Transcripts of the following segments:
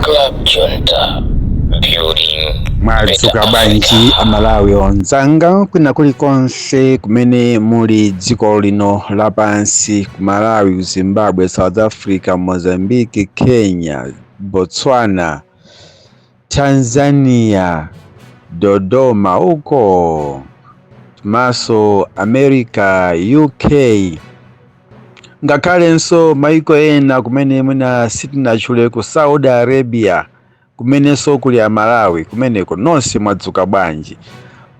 Club Junta Building Mwadzuka bwanji amalawi onzanga kwina kulikonse kumene muli dziko lino lapansi, ku Malawi, ku Zimbabwe, South Africa, Mozambique, Kenya, Botswana, Tanzania, Dodoma uko maso America, UK, ngakhalenso maiko ena kumene mwina sitinachule ku Saudi Arabia, kumenenso kuli Malawi kumeneko nonse mwadzuka bwanji.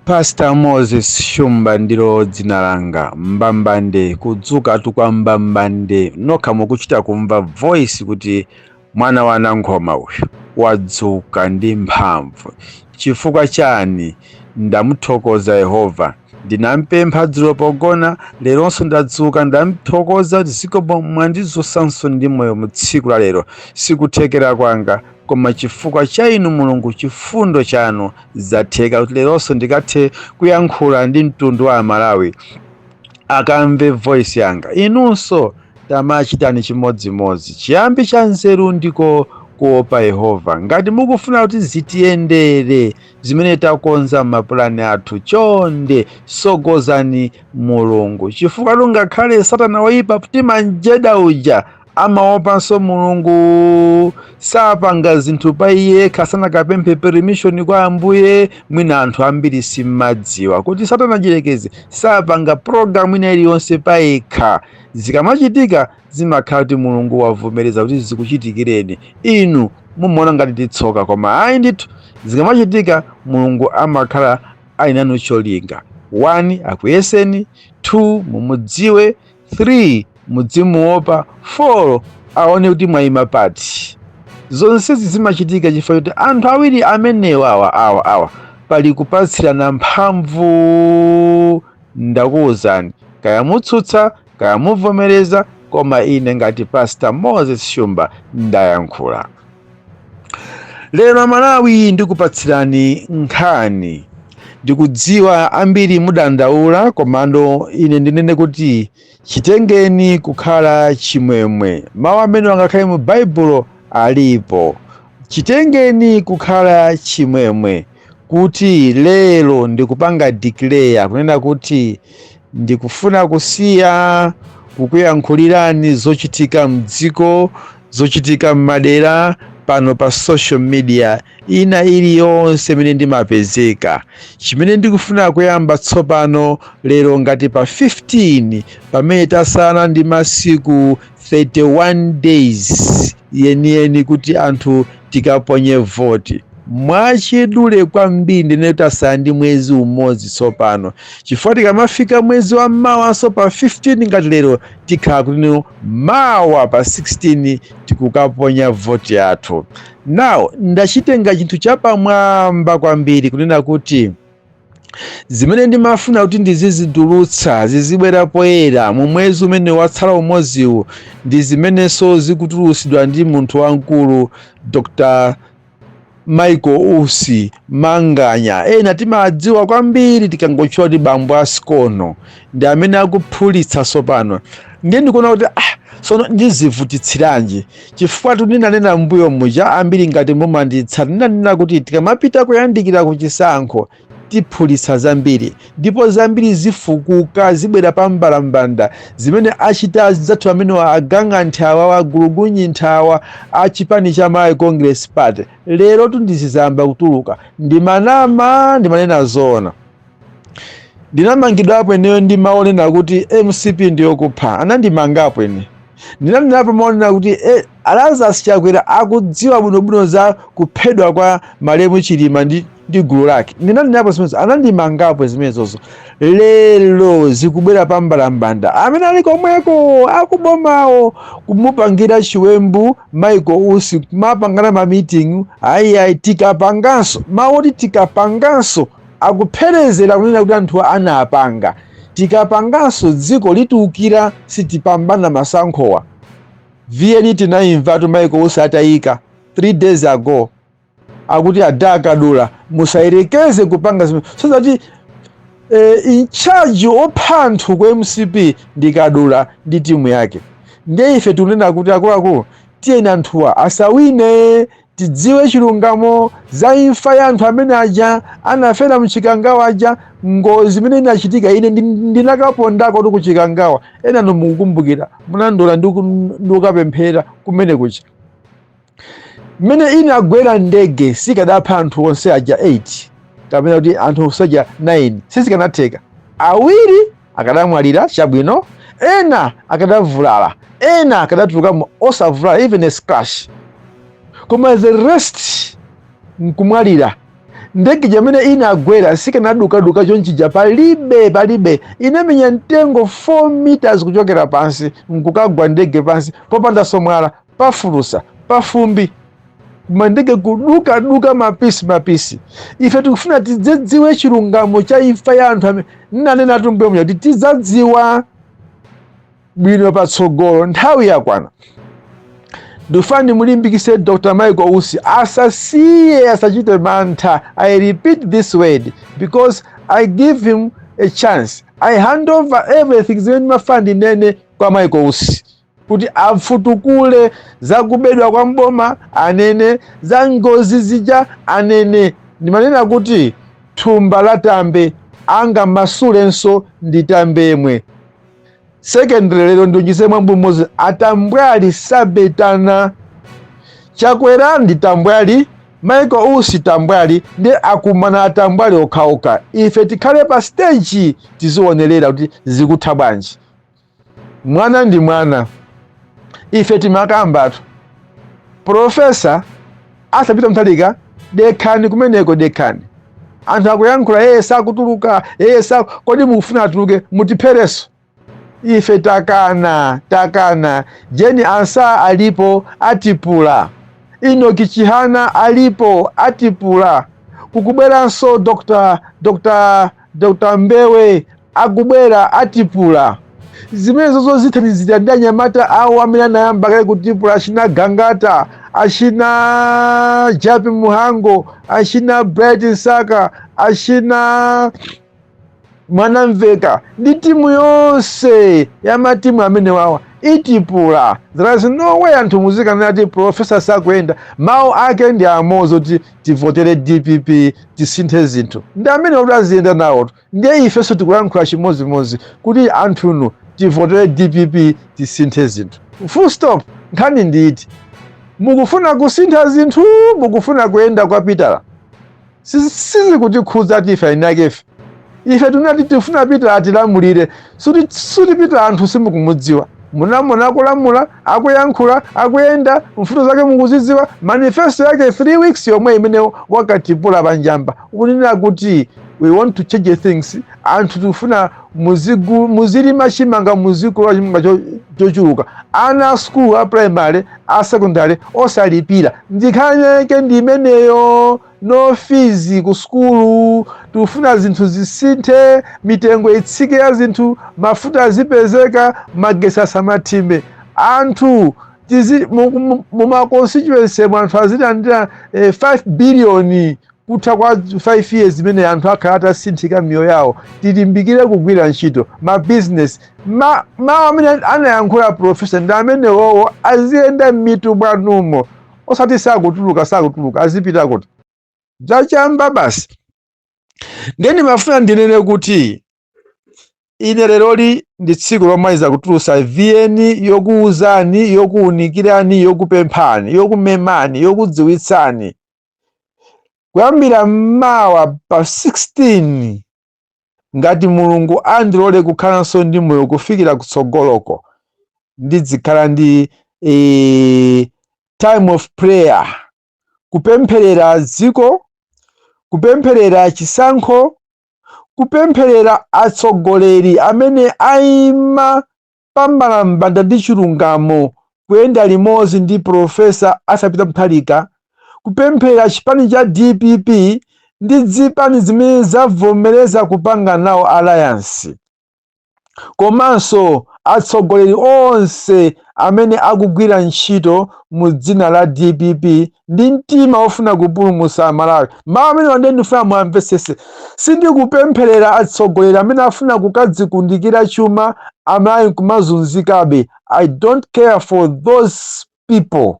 Pastor Moses Shumba ndilo dzina langa, mbambande kudzuka tukwa mbambande, nokha mukuchita kumva voice kuti mwana wa Nangoma uyu wadzuka ndi mphamvu. Chifukwa chani? Ndamuthokoza Yehova, ndinampempha dzulo pogona, leronso ndadzuka ndamuthokoza kuti zikomo mwandidzosanso ndi moyo mu tsiku la lero. Sikuthekera kwanga koma chifukwa cha inu Mulungu, chifundo chanu zatheka kuti leronso ndikathe kuyankhula ndi mtundu wa Malawi akamve voice yanga. Inunso tamachitani chimodzimodzi. Chiyambi cha nzeru ndiko kuopa Yehova. Ngati mukufuna kuti zitiyendere zimene takonza mapulani athu, chonde sogozani Mulungu, chifukwa lungakhale Satana woyipa mtima njeda uja amaopanso Mulungu, sapanga zinthu pa iye kasana kapemphe permission kwa Ambuye. Mwina anthu ambiri simmadziwa kuti Satana jirekeze sapanga program ina iliyonse pa yekha. Zikamachitika zimakhala kuti Mulungu wavomereza kuti zikuchitikireni, inu mumuona ngati titsoka, koma ayi ndithu zikamachitika Mulungu amakhala ainanu cholinga. 1 akuyeseni, 2 mumudziwe, 3 mudzimuopa, 4 aone kuti mwayima pati. Zonsezi zimachitika chifukwa kuti anthu awiri amenewa awa pali kupatsirana mphamvu. Ndakuwuzani, kaya mutsutsa kaya muvomereza, koma ine ngati Pastor Moses Shumba ndayankhula. Lero Malawi ndikupatsirani nkhani. Ndikudziwa ambiri mudandaula, komando ine ndinene kuti chitengeni kukhala chimwemwe. Mawu amene angakhale mu Baibulo alipo. Chitengeni kukhala chimwemwe, kuti lero ndikupanga declare kunena kuti ndikufuna kusiya kukuyankhulirani zochitika mdziko, zochitika m'madera pano pa social media ina iliyonse imene ndimapezeka. Chimene ndikufuna kuyamba tsopano lero ngati pa 15 pamene tasana ndi masiku 31 days yeniyeni kuti anthu tikaponye voti. Mwachidule kwambiri ndine tasana ndi mwezi umodzi tsopano, chifukwa tikamafika mwezi wa mawanso pa 15 ngati lero tikhala kuti mawa pa 16 tikukaponya voti yathu. Now ndachitenga chinthu chapamwamba kwambiri kunena kuti zimene ndimafuna kuti ndizizidulutsa zizibwera poyera mu mwezi umene watsala umodziwu ndi zimenenso zikutulutsidwa ndi munthu wamkulu Dr. Michael Usi Manganya. Ena timadziwa kwambiri tikangotchula kuti bambo asikono ndi amene akuphulitsa tsopano. Ndiye ndikuona kuti sono ndizivutitsiranji, chifukwa ndinanena mbuyo muja ambiri ngati mumanditsa ndinanena kuti tikamapita kuyandikira ku chisankho tiphulitsa zambiri, ndipo zambiri zifukuka zibwera pambalambanda zimene achita zathu amene aganga nthawa wagulugunyi nthawa achipani cha Malawi Congress Party. Lero tundizizamba kutuluka ndimanena zona. Ndinamangidwapo eneyo ndimaonena kuti MCP ndiyokupha, anandimangapo ene. Ndinanena maonena kuti Lazarus Chakwera akudziwa bwinobwino za kuphedwa kwa Malemu Chilima ndi gulu lake. Ndinanena zimenezo, anandimangapo zimenezozo. Lero zikubwera pambalambanda amene ali komweko akubomawo kumupangira chiwembu Michael Usi, kumapangana ma meeting. Ayi tikapanganso mauti tikapanganso akupherezera kunena kuti anthu anapanga. Tikapanganso dziko litukira sitipambana masankhowa. VN tinayimva tu Michael Usi atayika 3 days ago akuti adakadula musairekeze kupanga zimene so that in charge opha anthu ku MCP ndikadula ndi timu yake. Ndiye ife tunena kuti akuluakulu tiyeni anthuwa asawine tidziwe chilungamo za imfa ya anthu amene aja anafera mchikangawa aja, ngozi imene inachitika. Ine ndinakapondako tu kuchikangawa, ena mukukumbukira munandola ndikukapemphera kumene kucha, mmene inagwera ndege sikadapha anthu onse aja 8 kapena kuti anthu onse aja 9, sizikanatheka. Awiri akadamwalira chabwino, ena akadavulala, ena akadatulukamo osavulala, even a scratch, koma the rest nkumwalira. Ndege jamene inagwera sikanadukaduka chonchija, palibe inamenya mtengo 4 meters kuchokera pansi, nkukagwa ndege pansi popanda somwala, pafulusa, pafumbi, mandege kuduka mapisi. Ife tikufuna tidziwe chilungamo cha imfa ya anthu amene nanena tumbuye muja kuti tidzadziwa bwino patsogolo nthawi yakwana. Ndifani mulimbikise Dr. Michael Usi asasiye, asachite mantha. I repeat this word because I give him a chance. I hand over everything zimene mafandi nene kwa Michael Usi kuti afutukule za kubedwa kwa mboma anene, za ngozi zija anene. Ndimanena kuti thumba latambe anga masulenso nditambemwe. Secondly, lero ndunjise mwambu mmozi, atambwali sabetana. Chakwera ndi tambwali, Michael Usi tambwali, ndi akumana atambwali okhaokha. Ife tikhale pa stage tizionerera kuti zikutha bwanji. Mwana ndi mwana. Ife timakambatu. Profesa asapita mtalika, dekani kumeneko dekani. Anthu akuyankhula yeye sakutuluka, kodi mufuna atuluke mutiphereso. Ife takana. Jeni Ansa alipo atipula. Inoki Chihana alipo atipula. Kukubweranso Dr. Mbewe akubwera atipula. Zimene zozo zithani zitandanya Nyamata awo amene anayamba kale kutipula, achina Gangata, achina Japi Muhango, achina Bright Nsaka, achina Mwanamveka, ndi timu yonse ya matimu amene wawa itipula. There is no way anthu muzika nati profesa sakuenda mawu ake ndi amozo kuti tivotere DPP tisinthe zinthu, ndi amene odaziyenda nawo. Ndiye ifenso tikulankhula chimozimozi kuti anthuno tivotere DPP tisinthe zinthu. Full stop. Nkhani nditi mukufuna kusintha zinthu, mukufuna kuyenda kwapitala, sizikutikhudza ati ife inakefe. Ife tunati tifuna Peter atilamulire, suti Peter anthu simukumudziwa. Munamona akulamula, akuyankhula, akuyenda, mfundo zake mukuzidziwa. Manifesto yake 3 weeks yomwe imene wakatipula panjamba ukunena kuti we want to change things. Anthu tifuna muzilima chimanga, muzikula chimanga chochuluka. Ana school a primary, a secondary osalipira. Ndikhanyeke ndi imeneyo. No fees ku skulu. Tufuna zinthu zisinthe, mitengo itsike ya zinthu, mafuta azipezeka, magesi asamathime. Anthu muma constituency anthu azilandira 5 billion kutha kwa 5 years imene anthu akhala atasinthika miyoyo yawo. Tilimbikire kugwira ntchito ma business. Mawu amene anayankhula profesa ndi amene wowo aziyenda m'mitu bwanumo, osati sakutuluka azipita kuti zachamba basi. Ngeni mafuna ndinene kuti ine leroli ndi tsiku lomaliza kutulusa viyeni yokuuzani, yokuunikirani, yokupemphani, yokumemani, yokudziwitsani. Kuyambira mmawa pa 16 ngati Mulungu andilole kukhalanso ndi moyo kufikira kutsogoloko, ndidzikhala ndi time of prayer, kupempherera dziko, kupempherera chisankho, kupempherera atsogoleri amene aima pambalambanda ndi chilungamo kuyenda limodzi ndi profesa asapita mthalika, kupempherera chipani cha DPP ndi zipani zimene zavomereza kupanga nawo alliance, komanso atsogoleri onse amene akugwira ntchito mu dzina la DPP ndi mtima ofuna kupulumutsa Malawi. Mawu amene wande ndifuna muamvesese. Sindikupempherera atsogoleri amene afuna kukadzikundikira chuma amene kumazunzikabe. I don't care for those people.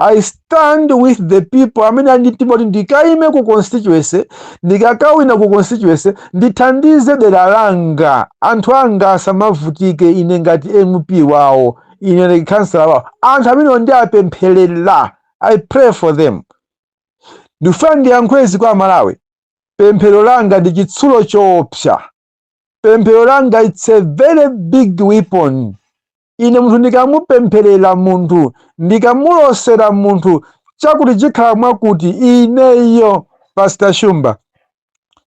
I stand with the people amene nditiboti ndikaime ku constituency, ndikakawina ku constituency ndithandize dera langa, anthu anga asamavutike ine ngati MP wawo, ine ngati kansala wawo, anthu amene ndiapempherera. I pray for them. Ndifuna ndiyankhule kwa Malawi. Pemphero langa ndi chitsulo choopsa. Pemphero langa it's a very big weapon. Ine munthu ndikamupempherera munthu, ndikamulosera munthu chakuti chikhala mwakuti ineyo Pastor Shumba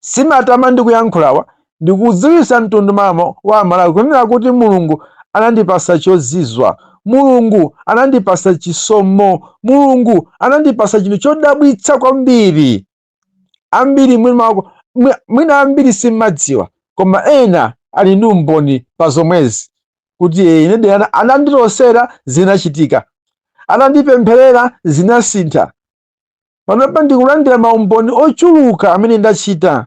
simatama ndikuyankhulawa ndikudziwitsa mtundu mama wa Malawi kunena kuti Mulungu anandipasa chozizwa, Mulungu anandipasa chisomo, Mulungu anandipasa chinthu chodabwitsa kwambiri. Ambiri mwina ambiri simadziwa, koma ena ali ndi umboni pa zomwezi kuti ine dera anandilosera zinachitika, anandipempherera zinasintha. Panopa ndikulandira maumboni ochuluka amene ndachita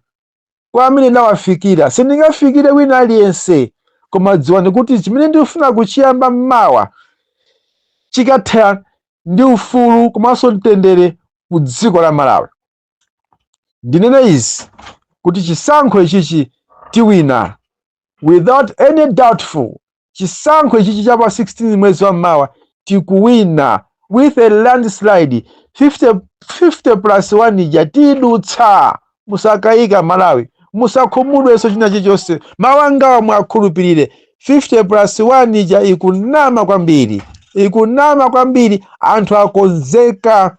kwa amene ndawafikira. Sindingafikire wina aliyense, koma dziwani kuti chimene ndikufuna kuchiyamba mmawa chikathera ndi ufulu komanso mtendere ku dziko la Malawi. Ndinene izi kuti chisankho ichichi tiwina without any doubtful. Chisankho ichichi cha pa 16 mwezi wa mmawa tikuwina with a landslide. 50+1 ija tidutsa. Musakayika Malawi, musakhumudwenso china chilichonse, mawangawa mwakhulupirire. 50+1 ija ikunama kwambiri, ikunama kwambiri. Anthu akonzeka.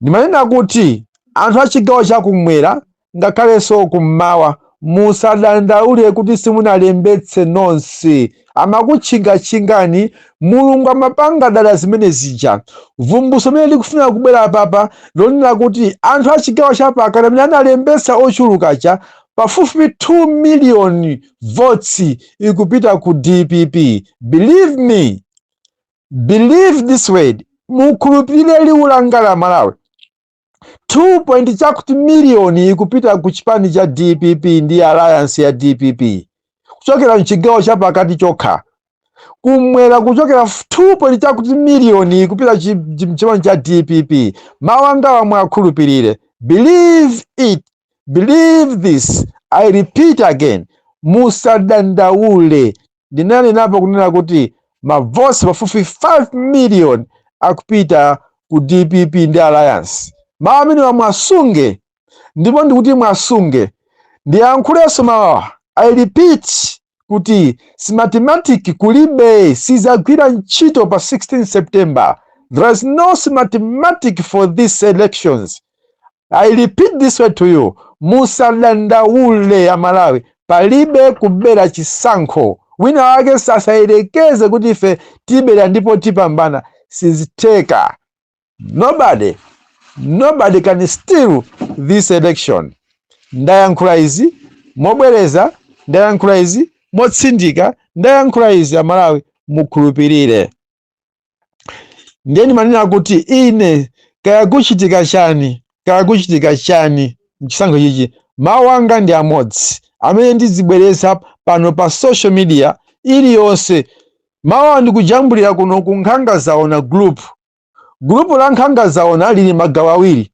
Ndimanena kuti anthu achigawo chakumwera ngakhalenso kummawa musadandaule kuti simunalembetse nonse. Amakutchingachingani, Mulungu amapanga dala zimene zija. Vumbutso limene likufuna kubwera papa lonena kuti anthu achigawo chapakati amene analembetsa ochulukacha pafupi 2 million votes ikupita ku DPP. Believe me, believe this word, mukhulupirire liwu langa la Malawi. 2 million ikupita ku chipani cha DPP ndi alliance ya DPP kuchokera mchigawo chapakati chokha. Kumwera kuchokera 2 million ikupita chipani cha DPP. Mawangawa mwakhulupirire. Believe it, believe this. I repeat again, musadandaule. Ndinanenapo kunena kuti mavosi pafupi 5 million akupita ku DPP ndi alliance. Mawa amene mwasunge, ndipo ndikuti mwasunge. Ndiyankhulenso mawa. I repeat kuti mathematics kulibe, sizagwira ntchito pa 16 September. There is no mathematics for these elections. I repeat this word to you. Musadandaule ya Malawi, palibe kubera chisankho. Wina wake sasayerekeze kuti ife tibera ndipo tipambana. Siziteka. Nobody can steal this election. Ndayankhula izi mobwereza, ndayankhula izi motsindika, ndayankhula izi ya Malawi mukhulupirire. Ndiye ndimanena kuti ine kaya kuchitika chani mchisankho chichi, mawu anga ndi amodzi amene ndizibwereza pano pa social media iliyonse. Mawu ndikujambulira kuno ku Nkhanga Zaona group. Grupu la Nkhanga Zaona lili magawo awiri.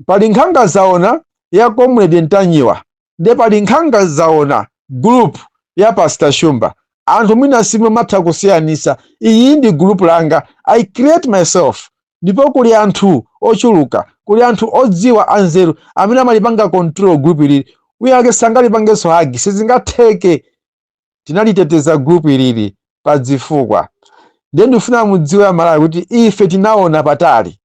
Pali Nkhanga Zaona ya Comrade Ntanyiwa, ndi pali Nkhanga Zaona group ya Pastor Shumba. Anthu mwina simwe matha kusiyanisa. Iyi ndi group langa. I create myself. Ndipo kuli anthu ochuluka, kuli anthu odziwa anzeru amene amalipanga control group ili. Wiyake sangalipangenso hagi, sizingatheke. Tinaliteteza group ilili pa zifukwa. Ndiye ndifuna mudziwe ya Malawi kuti ife tinaona patali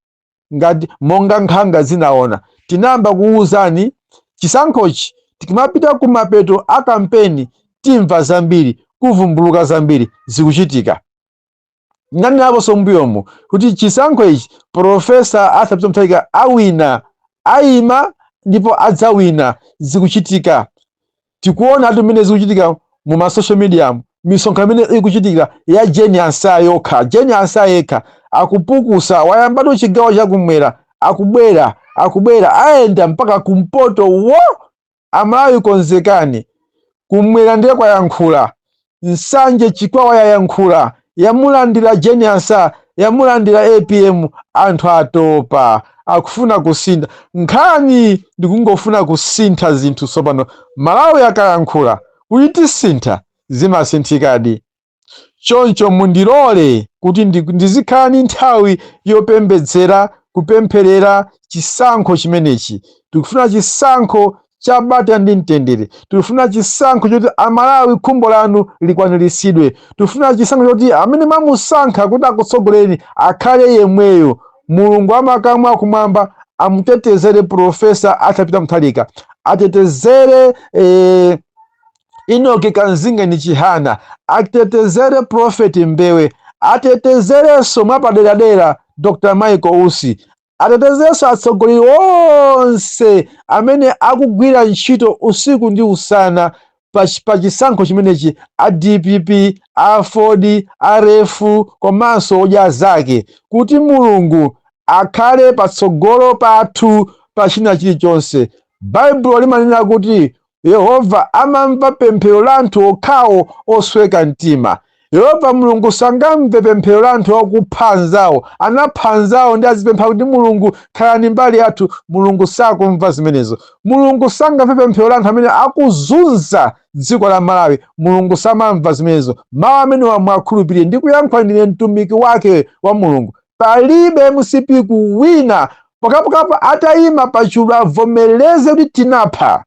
ngati monga nkhanga zinaona. Tinamba kuwuzani chisankhochi tikimapita ku mapeto a kampeni timva zambiri, kuvumbuluka zambiri zikuchitika. Ngani naponso mbuyomo kuti chisankho ichi Profesa Arthur Peter Mutharika awina, ayima ndipo adzawina, zikuchitika. Tikuona atu mmene zikuchitika mu ma social media, misonkhano imene ikuchitika ya Jeni Ansah yokha. Jeni Ansah yekha akupukusa, wayambatu chigawo chakumwera, akubwera aenda mpaka kumpoto wo. Amalawi konzekani. Kumwera ndiye kwayankhula, Nsanje Chikwawa yayankhula, yamulandira Jeni Ansah yamulandira APM, anthu atopa akufuna kusintha. Nkhani ndikungofuna kusintha zinthu tsopano. Malawi akayankhula kuti tisintha, zimasinthikadi. Choncho mundilole kuti ndizikhala ni nthawi yopembedzera, kupempherera chisankho chimenechi. Tikufuna chisankho cha bata ndi mtendere. Tikufuna chisankho choti Amalawi khumbo lanu likwaniritsidwe. Tikufuna chisankho choti amene mamusankha kuti akutsogolereni akhale yemweyo. Mulungu amakamu akumwamba amutetezere Profesa atapita Mutharika, atetezere Enoki Kanzinga ni Chihana, atetezere Prophet Mbewe, atetezerenso mwapaderadera Dr. Michael Usi, atetezerenso atsogoleri onse amene akugwira ntchito usiku ndi usana pa chisankho chimenechi, a DPP, a Ford, a Refu komanso odya zake, kuti Mulungu akhale patsogolo pathu pa china chilichonse. Baibulo limanena kuti Yehova amamva pemphero la anthu okhawo osweka mtima. Yehova Mulungu sangamve pemphero la anthu okupha anzawo, anapha anzawo ndi azipempha kuti Mulungu khalani mbali yathu. Mulungu sakumva zimenezo. Mulungu sangamve pemphero la anthu amene akuzunza dziko la Malawi. Mulungu samamva zimenezo. Mawu amene mwakhulupirire ndi kuyankhula ndine mtumiki wake wa Mulungu. Palibe MCP kuwina pokapokapo atayima pachulu avomereze kuti tinapha,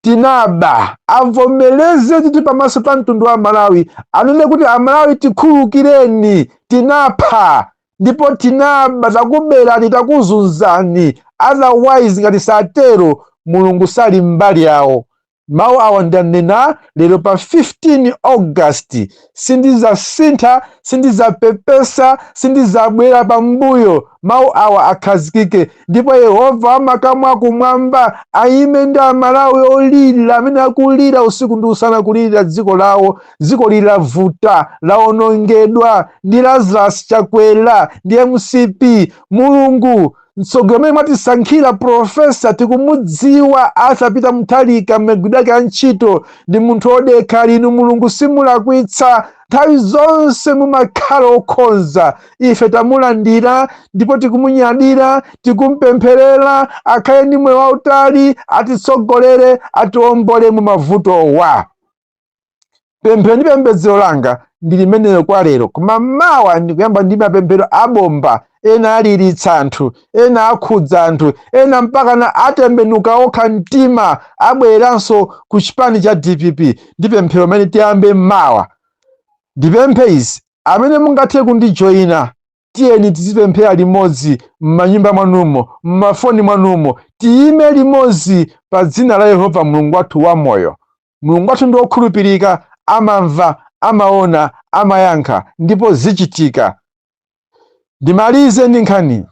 tinaba, avomereze kuti pamaso pa mtundu wa Malawi, anene kuti Amalawi tikhululukireni, tinapha ndipo tinaba, takuberani, takuzunzani. Otherwise ngati satero Mulungu sali mbali yawo. Mawu awa ndanena lero pa 15 August. Sindizasintha, sindizapepesa, sindizabwera pambuyo. Mawu awa akhazikike, ndipo Yehova amakamu akumwamba ayime ndi Amalawi olira amene akulira usiku ndi usana kulira dziko lawo. Dziko lilavuta, laonongedwa ndi Lazarus Chakwera ndi MCP. Mulungu mtsogoleri amene mwatisankhira Profesa tikumudziwa atapita Mutharika, mmagwiridwe ake a ntchito ndi munthu odekha. Linu Mulungu simulakwitsa, nthawi zonse mumakhala okhonza. Ife tamulandira ndipo tikumunyadira, tikumpempherera akhale ndi moyo wautali, atitsogolere, atiwombole mu mavuto wa. Pemphero ndi pembedzero langa ndi limenelo kwa lero. Koma mawa ndikuyamba ndi mapemphero abomba, ena aliritsa anthu, ena akhudza anthu, ena mpakana atembenuka okha mtima, abweranso ku chipani cha DPP. Ndi pemphero amene tiyambe mawa. Ndipemphe izi, amene mungathe kundijoyina, tiyeni tizipemphera limodzi m'manyumba mwanumo, m'mafoni mwanumo, tiyime limodzi pa dzina la Yehova Mulungu wathu wamoyo. Mulungu wathu ndi wokhulupirika, amamva, amaona, amayankha, ndipo zichitika. Ndimalize ndi nkhani.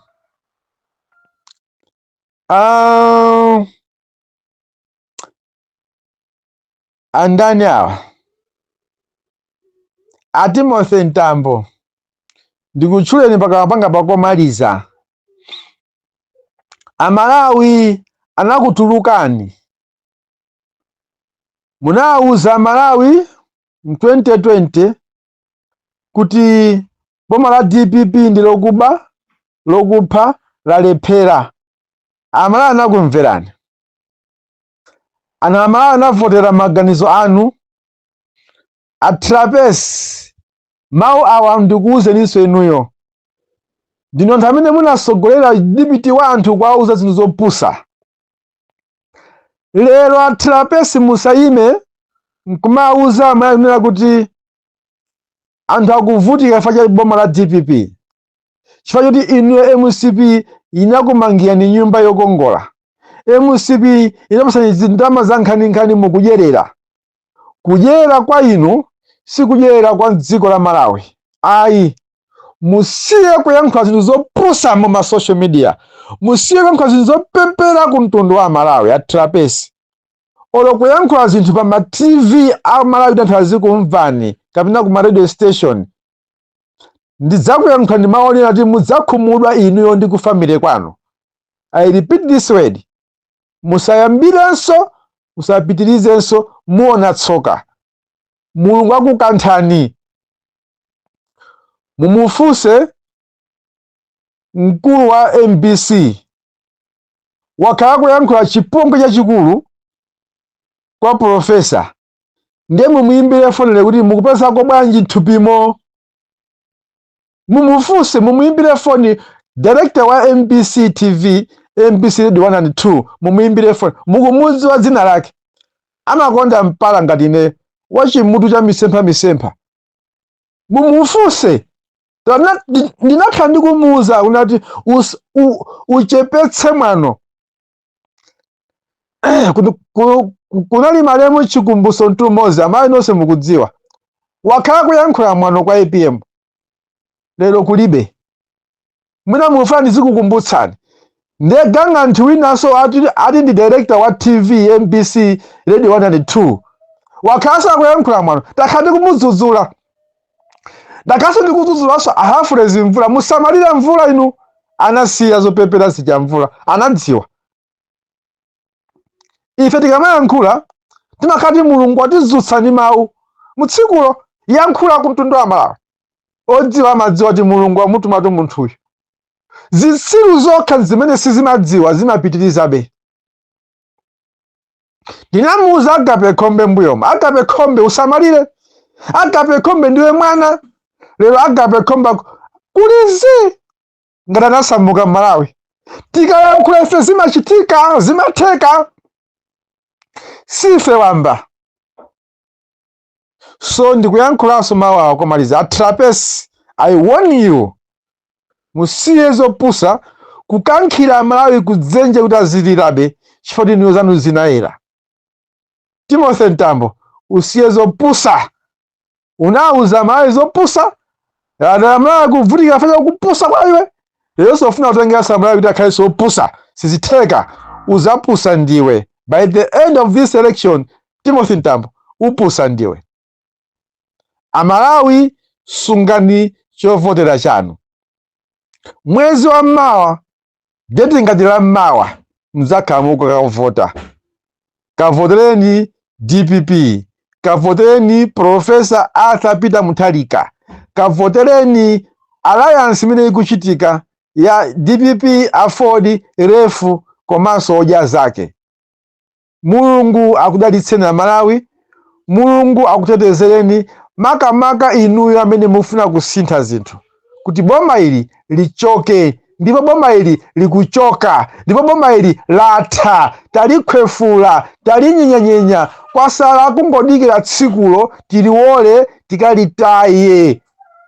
Andani awa? Timothy Ntambo, ndikutchuleni pakapanga pakomaliza. Amalawi anakutulukani. Munawuza Amalawi mu 2020 kuti boma la DPP ndi lokuba, lokupha, lalephera. Amalawi anakumverani. Amalawi anavotera maganizo anu. Atrapesi mawu awa ndikuwuzeninso inuyo. Ndino anthu amene munasogolera dipiti wa anthu kuwauza zinthu zopusa. Lero atrapesi musayime nkumawuza Amalawi kuti anthu akuvutika chifukwa cha boma la DPP, chifukwa choti inuyo MCP inakumangirani nyumba yokongola. MCP inapasani zindalama za nkhaninkhani mukudyerera. Kudyerera kwa inu si kudyerera kwa dziko la Malawi. Ayi, musiye kuyankhula zinthu zopusa mu social media. Musiye kuyankhula zinthu zopempera ku mtundu wa Malawi atrapesi. Olo kuyankhula zinthu pa ma TV a Malawi kuti anthu azikumvani kapena ku ma radio station. Ndidzakuyankhula ndi maonera kuti mudzakhumudwa inuyo ndi kufamile kwanu. I repeat this word. Musayambirenso, musapitirizenso, muona tsoka. Mulungu akukanthani. mumufunse mkulu wa MBC wakhala kuyankhula chipongwe chachikulu kwa profesa, ndiye mumuimbire fonele kuti mukupezako bwanji thupimo. Mumufunse, mumuimbire foni director wa MBC TV, MBC Radio 1 and 2, mumuimbire foni, mukumudziwa dzina lake. Amakonda mpala ngati ine wachimutu cha misempha. Mumufunse. Ndinakhala ndikumuwuza unati uchepetse mwano. Kunali malemu Chikumbuso Ntumoza, amayi nonse mukudziwa. Wakhala kuyankhula mwano kwa APM. Lero kulibe. Mwina mufuna ndizikukumbutsani. Ndiye ganga nthu winanso ati ndi director wa TV MBC Radio 1 and 2. Wakhala kuyankhula mwano. Takhala ndikumudzudzula. Ndakhala ndikudzudzulaso ahafulezi mvula. Musamalira mvula inu. Anasiya zopepera zija mvula. Anadziwa. Ife tikamayankhula timakati Mulungu atidzutsani mawu. Mutsikulo yankhula ku mtundu wa Malawi. Odziwa amadziwa kuti Mulungu amutumatu munthuyu. Zitsiru zokha zimene sizimadziwa zimapitirizabe. Ndinamuwuza Agape Khombe mbuyomu. Agape Khombe usamalire. Agape Khombe ndiwe mwana. Lero Agape Khombe kulizi ngati anasamuka Malawi. Tikayankhula ife zimachitika, zimatheka. Sife wamba. So ndikuyankhulanso mawu awo komaliza. Atrapesi, I warn you. Musiye zopusa kukankhira Malawi kudzenje kuti azilirabe chifukwa niyo zanu zinayera. Timothy Ntambo, usiye zopusa. Unawuza Malawi zopusa. Malawi kuvutika afanya kupusa kwa iwe. Lero sofuna utengera Malawi kuti akhale zopusa. Sizitheka. Uzapusa ndiwe. By the end of this election, Timothy Ntambo, upusa ndiwe. Amalawi sungani chovotera chanu. Mwezi wa Mawa, deti ngati la Mawa, mzakamuko kavota. Kavotereni DPP, kavotereni Profesa Arthur Peter Mutharika, kavotereni alliance imene ikuchitika ya DPP Afford Refu komanso oja zake. Mulungu akudalitseni na Malawi, Mulungu akutetezereni makamaka inuyo amene mufuna kusintha zinthu. Kuti boma ili lichoke, ndipo boma ili likuchoka, ndipo boma ili latha, talikhwefula, talinyenyanyenya, kwasala kungodikira tsikulo tiliwole tikalitaye.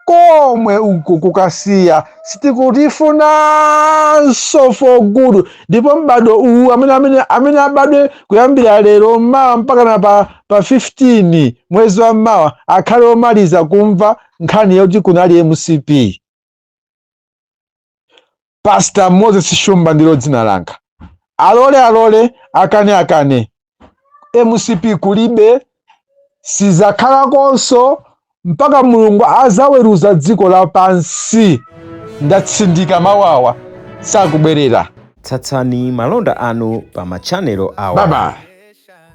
Komwe uku kukasiya sitikutifunanso for good. Ndipo mbado uwu amene abadwe kuyambira lero Mawa mpaka na pa 15 mwezi wa Mawa akhale omaliza kumva nkhani yoti kunali MCP. Pastor Moses Shumba ndilo dzina langa. Alole akane. MCP kulibe, sizakhala konso mpaka Mulungu azaweruza dziko lapansi. Ndatsindika mawawa sakubwerera. Tsatsani malonda anu pa machanelo awa. Baba.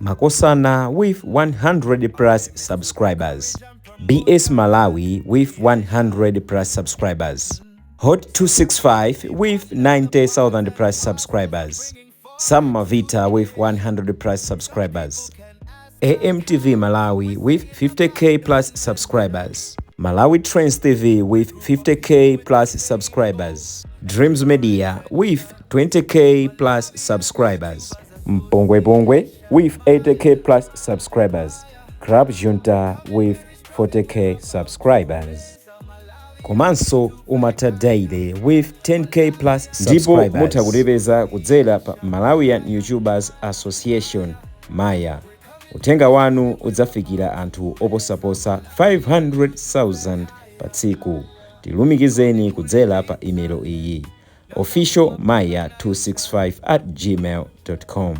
Makosana with 100 plus subscribers. BS Malawi with 100 plus subscribers. Hot 265 with 90,000 plus subscribers. Sam Mavita with 100 plus subscribers. AMTV Malawi with 50k plus subscribers. Malawi Trends TV with 50k plus subscribers. Dreams Media with 20k plus subscribers. Mpongwe Bongwe with 80k plus subscribers. Crab Junta with 40k subscribers. Komanso Umata Daily with 10k plus subscribers. Ndipo mutakutipeza kudzera pa Malawian YouTubers Association Maya. Utenga wanu udzafikira anthu oposaposa 500,000 pa tsiku. Tilumikizeni kudzera pa email iyi officialmaya265@gmail.com.